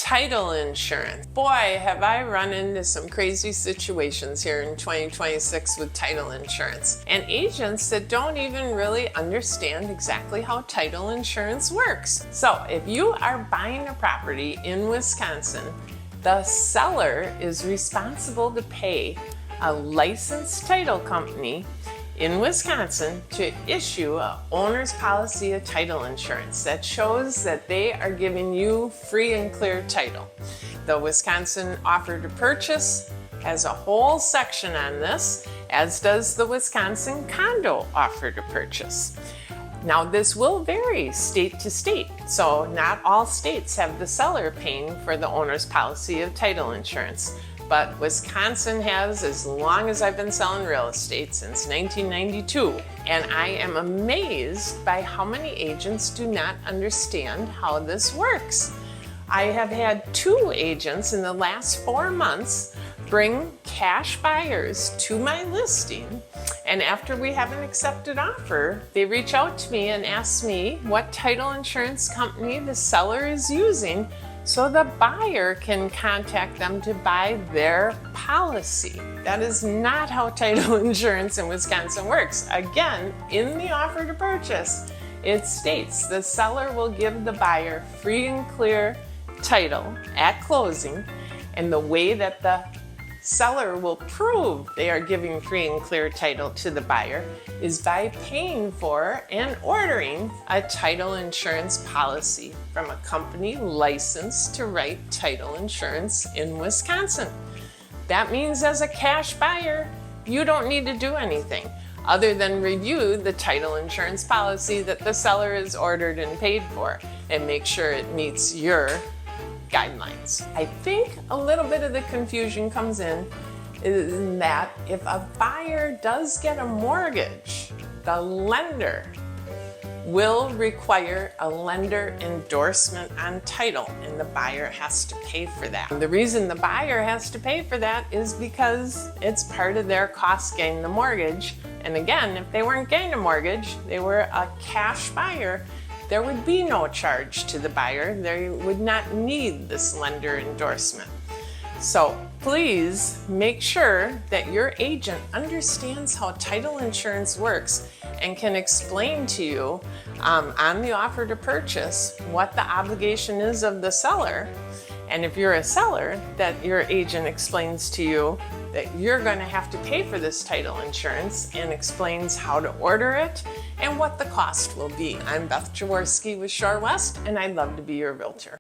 Title insurance. Boy, have I run into some crazy situations here in 2026 with title insurance, and agents that don't even really understand exactly how title insurance works. So if you are buying a property in Wisconsin, the seller is responsible to pay a licensed title company in Wisconsin to issue an owner's policy of title insurance that shows that they are giving you free and clear title. The Wisconsin offer to purchase has a whole section on this, as does the Wisconsin condo offer to purchase. Now this will vary state to state, so not all states have the seller paying for the owner's policy of title insurance. But Wisconsin has as long as I've been selling real estate, since 1992. And I am amazed by how many agents do not understand how this works. I have had 2 agents in the last 4 months bring cash buyers to my listing, and after we have an accepted offer, they reach out to me and ask me what title insurance company the seller is using so the buyer can contact them to buy their policy. That is not how title insurance in Wisconsin works. Again, in the offer to purchase, it states the seller will give the buyer free and clear title at closing, and the way that the seller will prove they are giving free and clear title to the buyer is by paying for and ordering a title insurance policy from a company licensed to write title insurance in Wisconsin. That means as a cash buyer, you don't need to do anything other than review the title insurance policy that the seller has ordered and paid for and make sure it meets your guidelines. I think a little bit of the confusion comes in that if a buyer does get a mortgage, the lender will require a lender endorsement on title, and the buyer has to pay for that. The reason the buyer has to pay for that is because it's part of their cost getting the mortgage. And again, if they weren't getting a mortgage, they were a cash buyer, there would be no charge to the buyer. They would not need this lender endorsement. So please make sure that your agent understands how title insurance works and can explain to you on the offer to purchase what the obligation is of the seller. And if you're a seller, that your agent explains to you that you're going to have to pay for this title insurance and explains how to order it and what the cost will be. I'm Beth Jaworski with Shore West, and I'd love to be your realtor.